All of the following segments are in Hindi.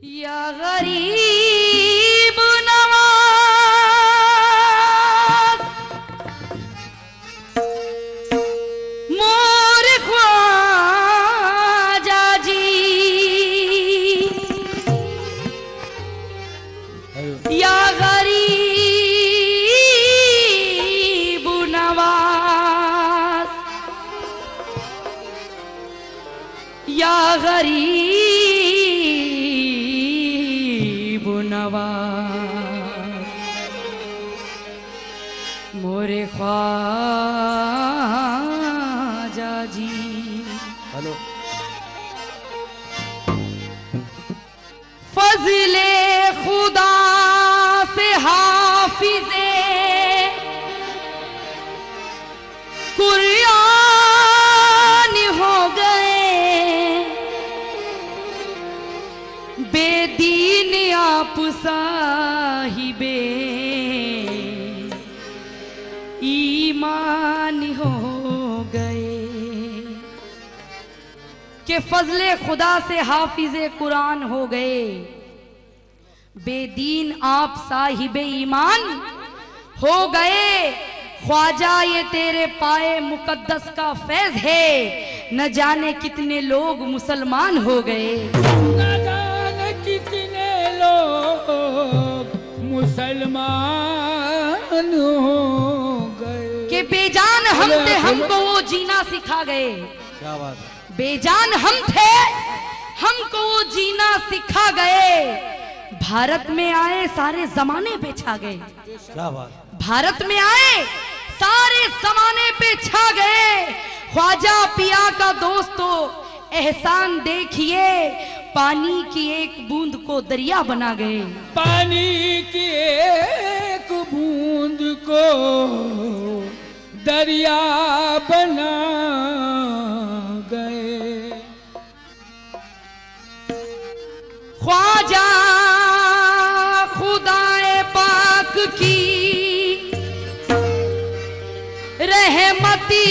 या गरीब नवाज मोर ख्वाजा जी, या गरीब नवाज, या गरीब नवाज मोरे ख्वाजा जी। हेलो फजले खुदा से हाफिजे कुरान हो गए, बेदीन आप साहिबे ईमान हो गए। के फजले खुदा से हाफिजे कुरान हो गए, बेदीन आप साहिबे ईमान हो गए। ख्वाजा ये तेरे पाए मुकद्दस का फैज है, न जाने कितने लोग मुसलमान हो गए। न जाने कितने लोग मुसलमान हो गए। कि बेजान हम थे हमको वो जीना सिखा गए, क्या बात है। बेजान हम थे हमको वो जीना सिखा गए। भारत में आए सारे जमाने पे छा गए, क्या बात। भारत में आए सारे जमाने पे छा गए। ख्वाजा पिया का दोस्तों एहसान देखिए, पानी की एक बूंद को दरिया बना गए। पानी की एक बूंद को दरिया बना गए। ख्वाजा खुदाए पाक की रहमती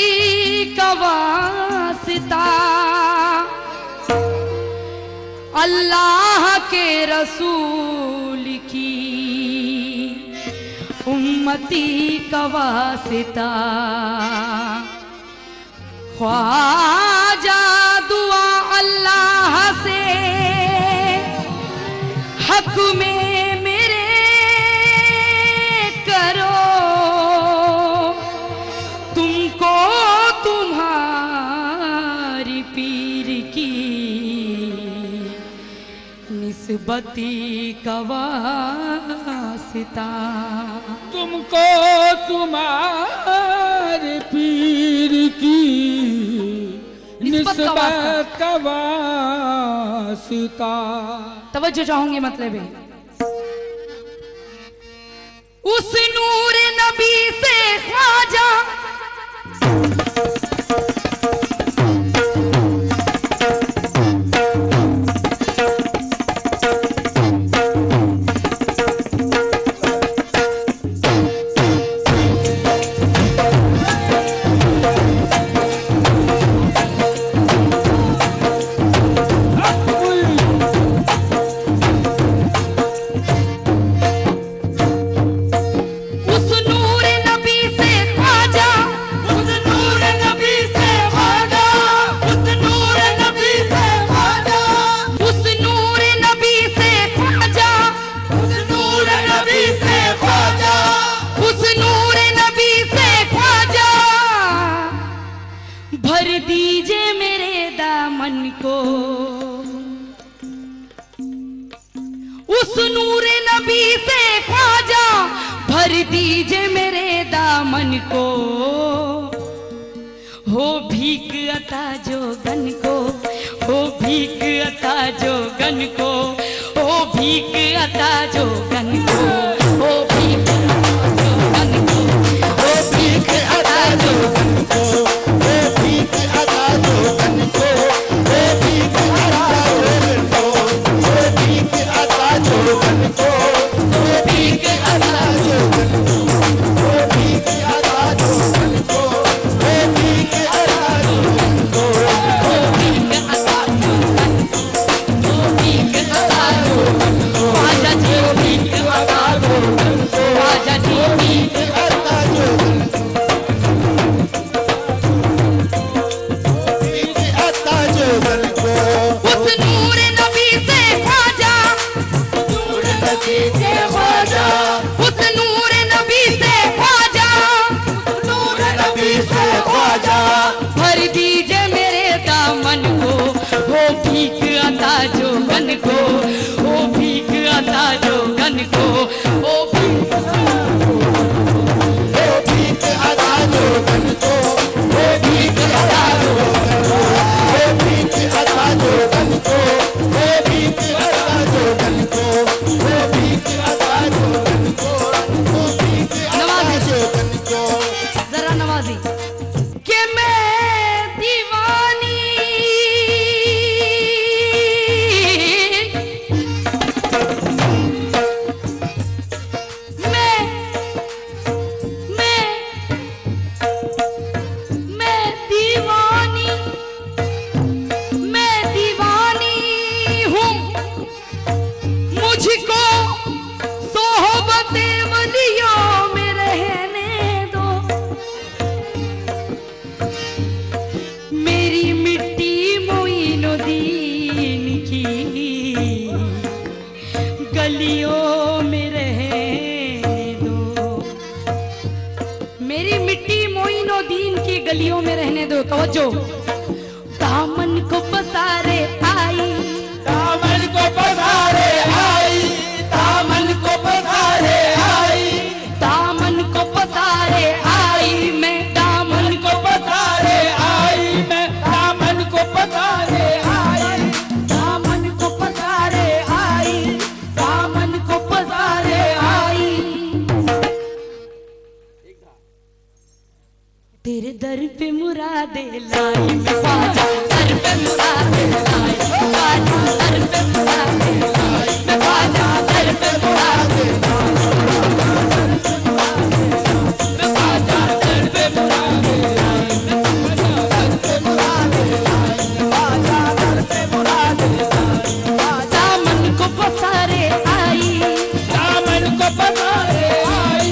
का वास्ता, अल्लाह के रसूल की उम्मती का वास्ता। ख्वाजा दुआ अल्लाह से हक में मेरे करो, तुमको तुम्हारी पीर की निस्बती का वास्ता। तुमको तुम्हारे पीर की निस्बत का वास्ता। तवज्जो चाहूंगी मतलब है, उस नूर नबी से ख्वाजा भर दीजिए मेरे दामन को, उस नूर नबी से ख्वाजा भर दीजिए मेरे दामन को। हो भीख अता जोगन को, हो भीख अता जोगन को, हो भीख अता जोगन को, हो भीख जोगन को, हो भीख अता जोगन को, हो भीख अता जोगन को, हो भीख अता जोगन को, हो भीख अता जोगन को, हो भीख अता जोगन को, हो भीख अता जोगन को, हो भीख अता जोगन को, हो भीख अता जोगन को, हो भीख अता जोगन को, ओ भीख अता जो गन को, ओ भीख अता जो गन को, ओ भीख अता जो गन को, ओ भीख अता जो गन को, ओ भीख अता जो गन को, ओ भीख अता जो गन को, ओ भीख अता जो गन को। जरा नवाजी कि मैं दीवानी, मैं दीवानी हूँ, मुझको सोहबते वलियों में रहने दो। मेरी मिट्टी मोइनुद्दीन की गलियों में रहने दो, मेरी मिट्टी मोइनुद्दीन की गलियों में रहने दो। तवज्जो, दामन को पसारे आई, दामन को पसारे आई, दामन को पसारे आई, दामन को पसारे आई, मैं दामन को पसारे आई, मैं दामन को पसारे आई, दामन को पसारे आई, दामन को पसारे आई। तेरे दर पे मुरादे लाई, मैं ख्वाजा दर पे मुरादे लाई, ख्वाजा दर पे मुरादे लाई, मैं ख्वाजा दर पे मुरादे लाई, मैं ख्वाजा दर पे मुरादे लाई, मैं ख्वाजा दर पे मुरादे लाई, ख्वाजा दर पे मुरादे लाई। दामन को पसारे आई, दामन को पसारे आई,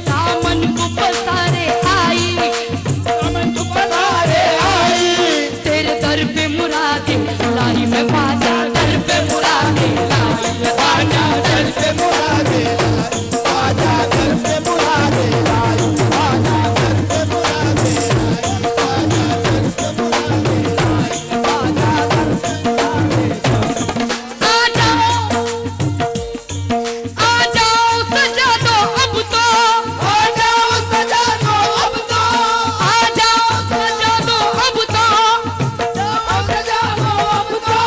दामन को पसारे आई, दामन को पसारे आई। तेरे दर पे मुरादे लाई, मैं ख्वाजा दर पे मुरादे लाई, मैं ख्वाजा दर पे मुरादे लाई, ख्वाजा दर पे मुरादे लाई, ख्वाजा दर पे मुरादे लाई, ख्वाजा दर पे मुरादे लाई, ख्वाजा दर पे मुरादे लाई। आ जाओ, आ जाओ सजा दो अब तो, आ जाओ सजा दो अब तो, आ जाओ सजा दो अब तो, सजा दो अब तो,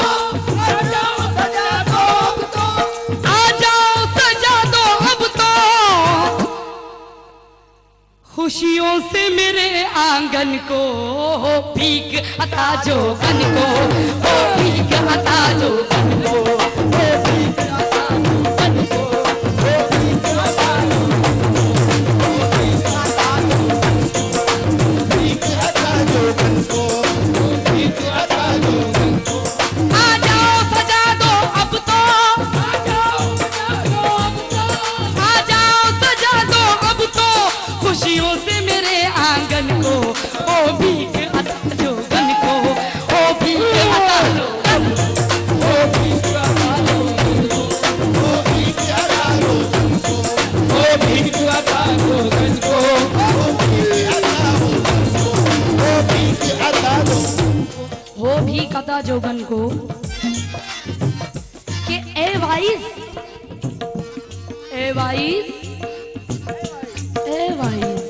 आ जाओ सजा दो अब तो, आ जाओ सजा दो अब तो। खुशियों से मेरे आंगन को, हो भीख अता जो गन को, हो भीख अता जो गन को, हो भीख अता जो गन को, हो भीख अता जो भीख अता जो गन को, भीख अता जो गन को। आ जाओ सजा दो अब तो, आ जाओ सजा दो अब तो, आ जाओ सजा दो अब तो। खुशियों से मेरे आंगन को, ओ भीख अता जो गन को, ओ भीख अता जो गन को, ओ भीख अता जो गन को, ओ भीख अता जो गन को, ओ भीख अता जो गन को, ओ भीख अता जो गन को, ओ भीख अता जो, हो भीख अता जो गन को। कि ए वाइस, ए वाइस, ए वाइस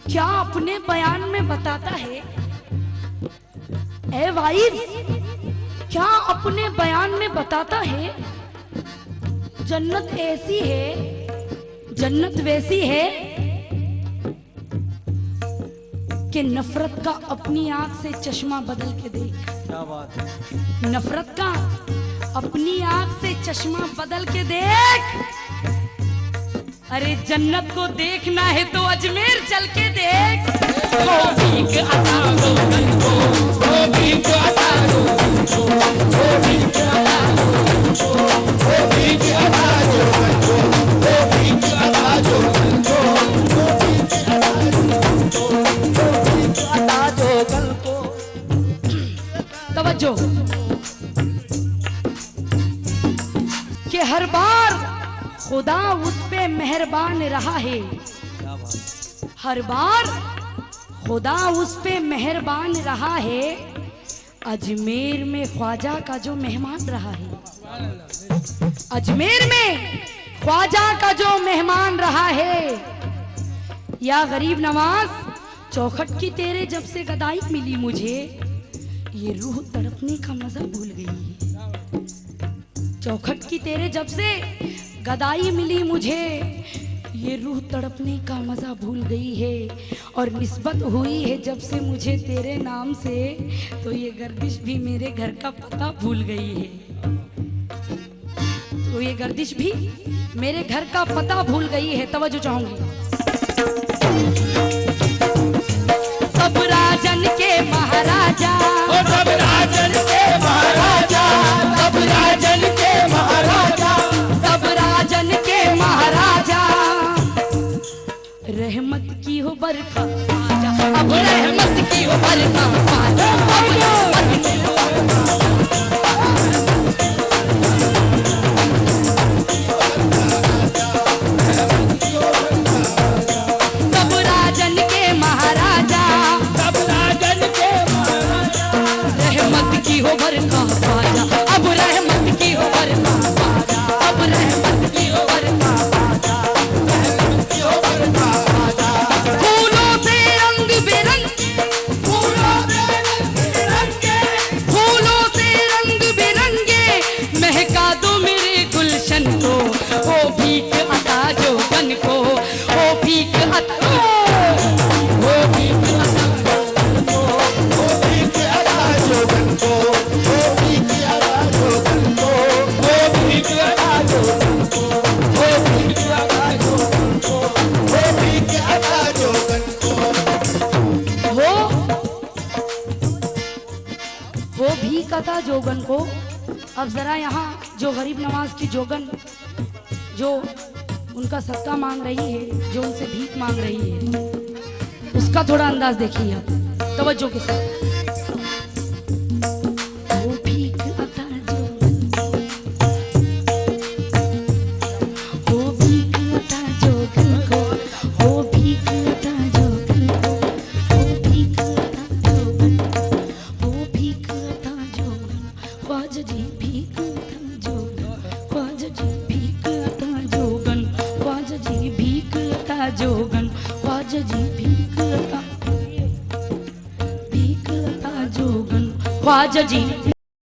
क्या अपने बयान में बताता है, ए वाइस क्या अपने बयान में बताता है, जन्नत ऐसी है, जन्नत वैसी है कि नफरत का अपनी आंख से चश्मा बदल के देख। क्या बात है। नफरत का अपनी आंख से चश्मा बदल के देख। अरे जन्नत को देखना है तो अजमेर चल के देख। वो भीख अता दो गन को, वो भीख अता दो गन को, वो भीख अता दो गन को, वो भीख अता दो गन को, वो भीख अता दो गन को, वो भीख अता दो गन को, वो भीख अता दो गन को। तवज्जो कि हर बार खुदा उस पे मेहरबान रहा है, हर बार खुदा उस पे मेहरबान रहा है। अजमेर में ख्वाजा का जो मेहमान रहा है, अजमेर में ख्वाजा का जो मेहमान रहा है, या गरीब नवाज चौखट की तेरे जब से गदाई मिली मुझे, ये रूह तड़पने का मजा भूल गई है। चौखट की तेरे जब से गदाई मिली मुझे, ये रूह तड़पने का मजा भूल गई है। और निस्बत हुई है जब से मुझे तेरे नाम से, तो ये गर्दिश भी मेरे घर का पता भूल गई है। तो ये गर्दिश भी मेरे घर का पता भूल गई है। तवज्जो चाहूंगी। सब राजन के महाराजा, सब राजन के महाराजा, सब राजन के महाराजा, सब राजन के महाराजा, रहमत की हो बरखा आजा, अब रहमत की हो बरखा आजा, अब रहमत की हो सब राजन के महाराजा, सब राजन के महाराजा, रहमत की हो बरखा आजा, अब रहमत की हो बरखा आजा, अब रहमत की हो बरखा आजा, रहमत की हो बरखा आजा। फूलों से रंग बिरंगे, फूलों से रंग बिरंगे, फूलों से रंग बिरंगे, महका दो मेरे गुलशन को, ओ भीख अता जो बन को, ओ भीख अता, ओ भीख अता को, ओ भीख अता जो बन को, ओ भीख अता जो बन को, वो भीख अता जो तुमको, वो भीख अता जो तुमको, ओ भीख अता जो बन को। हो भीख अता जोगन को। अब जरा यहाँ जो गरीब नवाज की जोगन जो उनका सत्ता मांग रही है, जो उनसे भीख मांग रही है, उसका थोड़ा अंदाज देखिए आप तवज्जो के साथ। वो भीख अता जोगन को, वो भीख अता जोगन को, वो भीख अता जोगन को, वो भीख अता जोगन को, वो भीख अता जोगन, ख्वाजा जी भीख अता जोगन, ख्वाजा जी भीख अता जोगन, ख्वाजा जी भीख अता जोगन, ख्वाजा जी भीख अता जोगन, ख्वाजा जी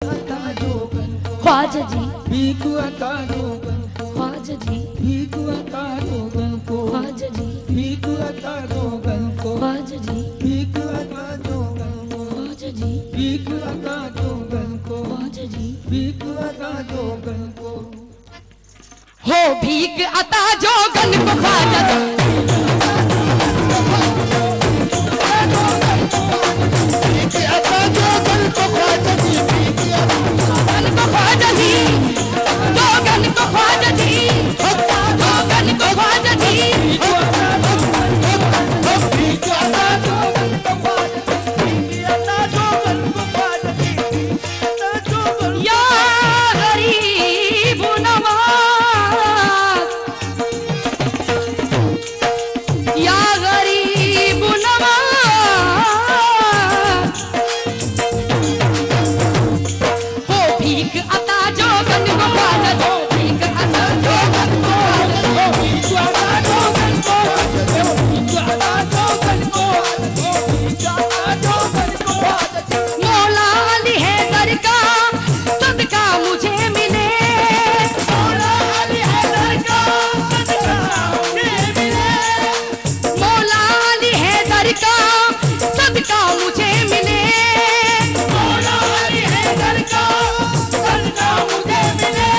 अता जोगन, ख्वाजा जी भीख अता जोगन को, ख्वाजा जी भीख अता जोगन को, ख्वाजा जी भीख अता जोगन को, ख्वाजा जी भीख अता जोगन को, ख्वाजा जी भीख अता जोगन को, ख्वाजा जी भीख अता जोगन को। हो भीख अता जोगन को, ख्वाजा जी भीख अता जो बन को, ख्वाजा जी भीख अता जोगन को, ख्वाजा जी जोगन को, ख्वाजा जी जोगन को, ख्वाजा जी भीख अता जो बन को, ख्वाजा जी भीख अता जो बन को, ख्वाजा जी भीख अता जो बन को। या गरीब नवाज, या गरीब नवाज, हो भीख अता जोगन को, ख्वाजा जी भीख अता जोगन को, भीख अता जोगन को, भीख अता जोगन को, भीख अता जोगन को। मौला अली हैदर का सदका मुझे मिले, मौला अली हैदर का सदका मुझे मिले, मौला अली हैदर का सदका मुझे मिले, मौला अली हैदर का सदका मुझे मिले।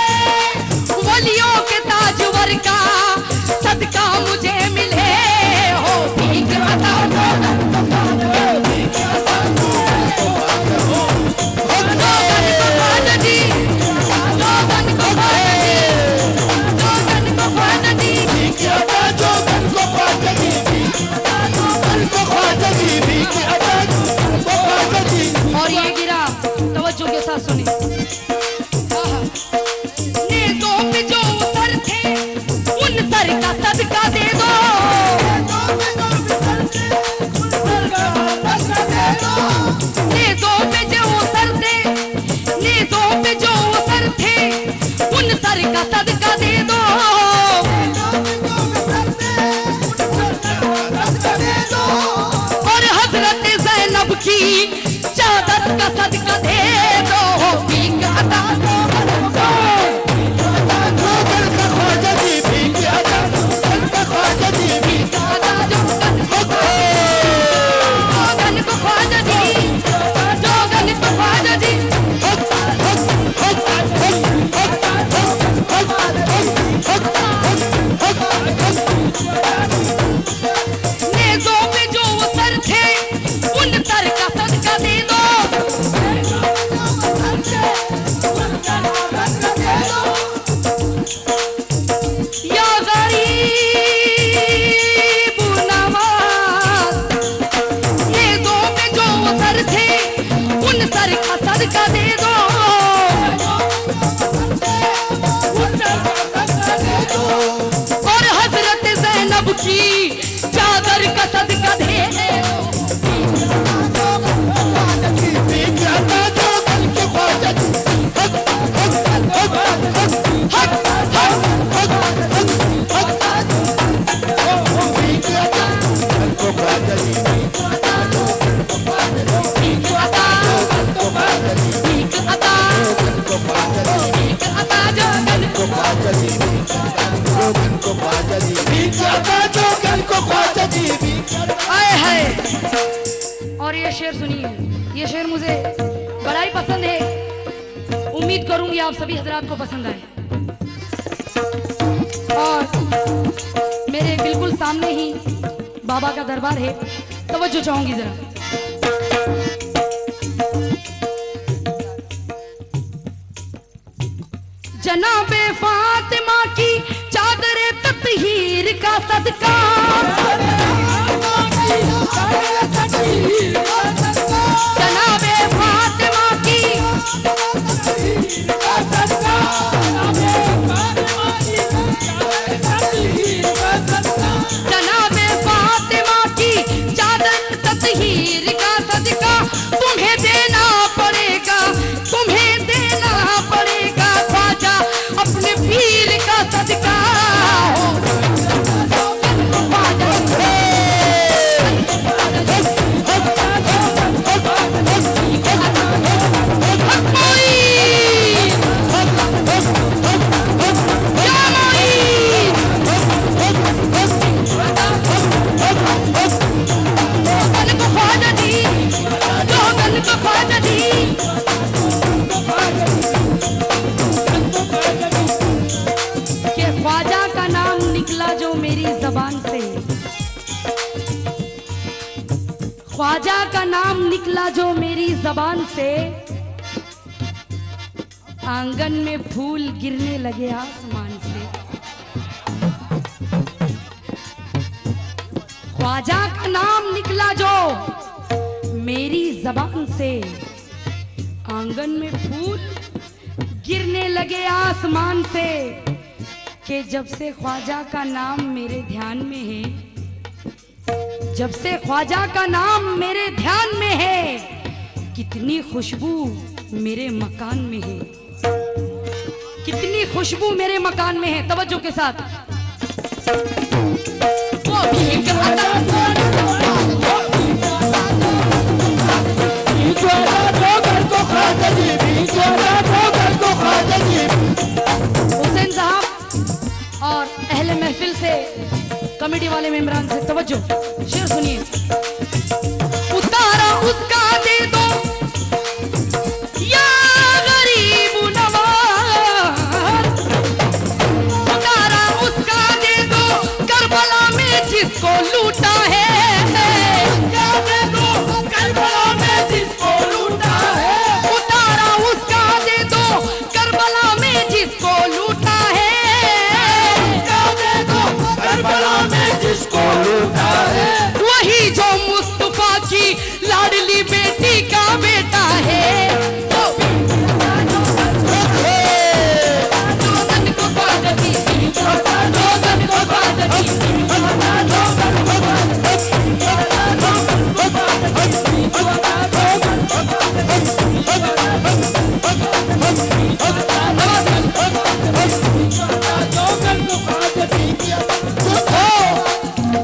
सर का सदका दे दो। और हजरत ज़ैनब की चादर का सदका दे दो। भीख अता दो ख्वाजा जी भीख अता दो ख्वाजा जी भीख अता दो जोगन को ख्वाजा जी, जोगन को ख्वाजा जी। नेज़ों पे जो वो सर थे उन सर का सदका दे दो। या गरीब नवाज, नेज़ों पे जो वो सर थे उन सर का सदका दे दो। और हजरत ज़ैनब की चादर का सदका दे दो। भीख अता दो ख्वाजा जी हक हक भीख अता दो ख्वाजा जी भीख अता, भीख अता, भीख अता जोगन को। भीख अता जोगन को ख्वाजा जी भीख आए है। और ये शेर सुनिए, ये शेर मुझे बड़ा ही पसंद है। उम्मीद करूंगी आप सभी हजरात को पसंद आए। और मेरे बिल्कुल सामने ही बाबा का दरबार है, तवज्जो चाहूंगी जरा। जनाबे फातिमा की चादरे तत्हीर का सदका। जनाबे फातिमा की जनाबे फातिमा की चादर तत्हीर का सदका तुम्हें देना पड़ेगा, तुम्हें देना पड़ेगा ख्वाजा अपने पीर का सदका। ख्वाजा का नाम निकला जो मेरी जबान से, ख्वाजा का नाम निकला जो मेरी जबान से, आंगन में फूल गिरने लगे आसमान से। ख्वाजा का नाम निकला जो मेरी जबान से, आंगन में फूल गिरने लगे आसमान से। कि जब से ख्वाजा का नाम मेरे ध्यान में है, जब से ख्वाजा का नाम मेरे ध्यान में है, कितनी खुशबू मेरे मकान में है, कितनी खुशबू मेरे मकान में है। तवज्जो के साथ। वो भीख अता हुसैन साहब और अहले महफिल से, कमेटी वाले मेंबरान से तवज्जो, शेर सुनिए। उतारा उसका दे दो या गरीब नवाज, उतारा उसका दे दो करबला में जिसको लूटा है, करबला में जिसको लूटा है। उतारा उसका दे दो करबला में जिसको लूटा है, जिसको लूटा है, वही जो मुस्तफा की लाडली बेटी का बेटा है। जोगन को ख्वाजा जी, जोगन को ख्वाजा जी।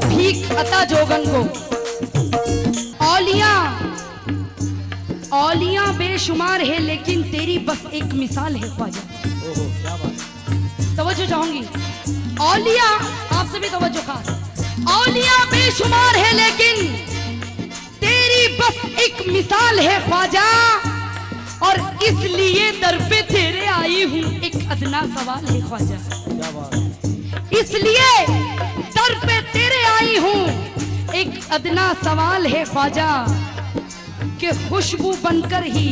भीख अता जोगन को। औलियां बेशुमार है लेकिन तेरी बस एक मिसाल है ख्वाजा। ओहो क्या बात। तवज्जो चाहूंगी, औलिया आपसे भी तवज्जो खास। औलिया बेशुमार है लेकिन तेरी बस एक मिसाल है ख्वाजा, और इसलिए दर पे तेरे आई हूं एक अदना सवाल है ख्वाजा। क्या बात। इसलिए दर पे तेरे आई हूं एक अदना सवाल है ख्वाजा, कि खुशबू बनकर ही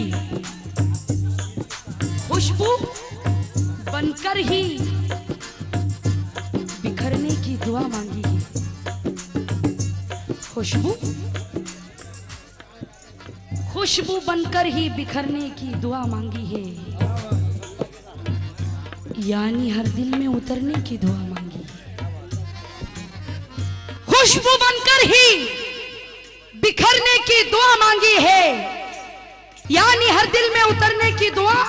बिखरने की दुआ मांगी है। खुशबू बनकर ही बिखरने की दुआ मांगी है, यानी हर दिल में उतरने की दुआ मांगी है। खुशबू बनकर ही बिखरने की दुआ मांगी है, यानी हर दिल में उतरने की दुआ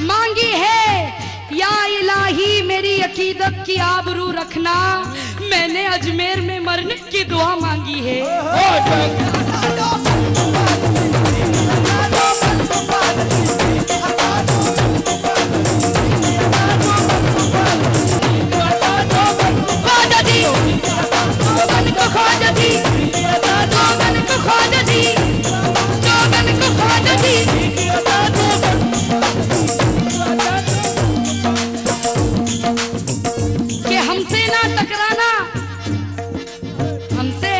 मांगी है। या इलाही मेरी अकीदत की आबरू रखना, मैंने अजमेर में मरने की दुआ मांगी है। ख्वाजा जी, जोगन को ख्वाजा जी, जोगन को ख्वाजा जी, जोगन को ख्वाजा जी। कि हमसे ना टकराना, हमसे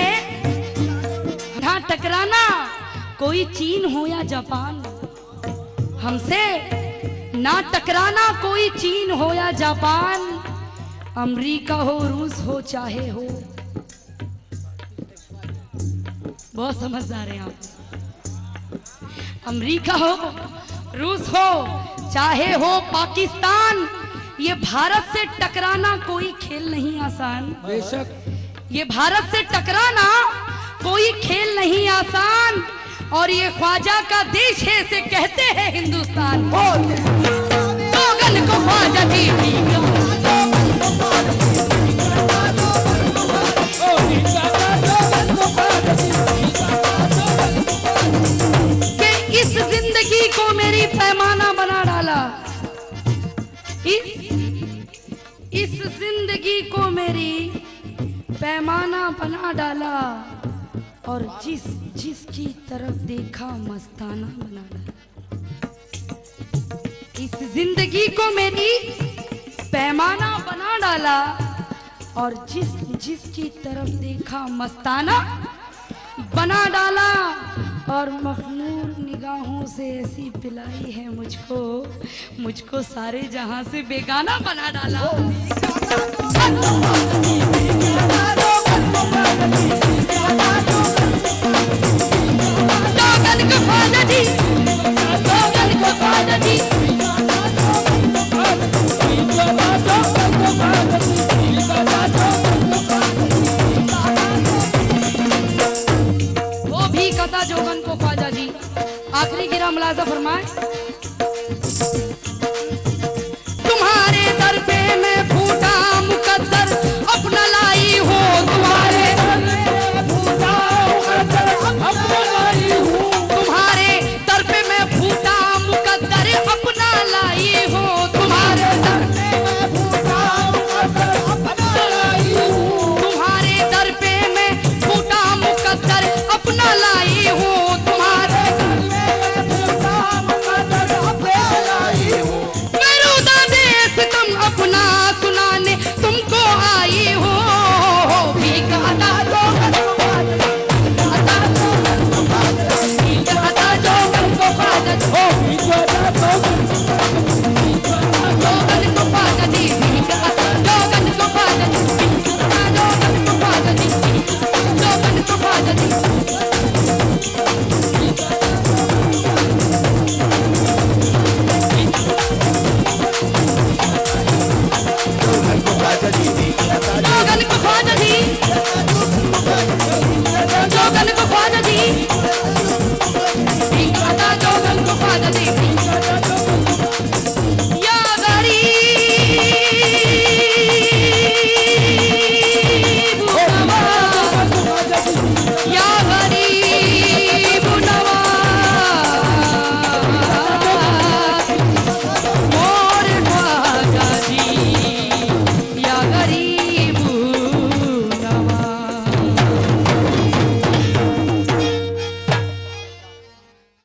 ना टकराना, कोई चीन हो या जापान। हमसे ना टकराना कोई चीन हो या जापान, अमेरिका हो रूस हो चाहे हो। बहुत समझदार हैं आप। अमेरिका हो रूस हो चाहे हो पाकिस्तान, ये भारत से टकराना कोई खेल नहीं आसान। बेशक ये भारत से टकराना कोई खेल नहीं आसान, और ये ख्वाजा का देश है से कहते हैं हिंदुस्तान। जोगन को ख्वाजा जी कि इस जिंदगी को मेरी पैमाना बना डाला, इस जिंदगी को मेरी पैमाना बना डाला, और जिसकी तरफ देखा मस्ताना बना डाला। इस जिंदगी को मेरी पैमाना बना डाला, और जिसकी तरफ देखा मस्ताना बना डाला, और मखमूर निगाहों से ऐसी पिलाई है मुझको सारे जहां से बेगाना बना डाला।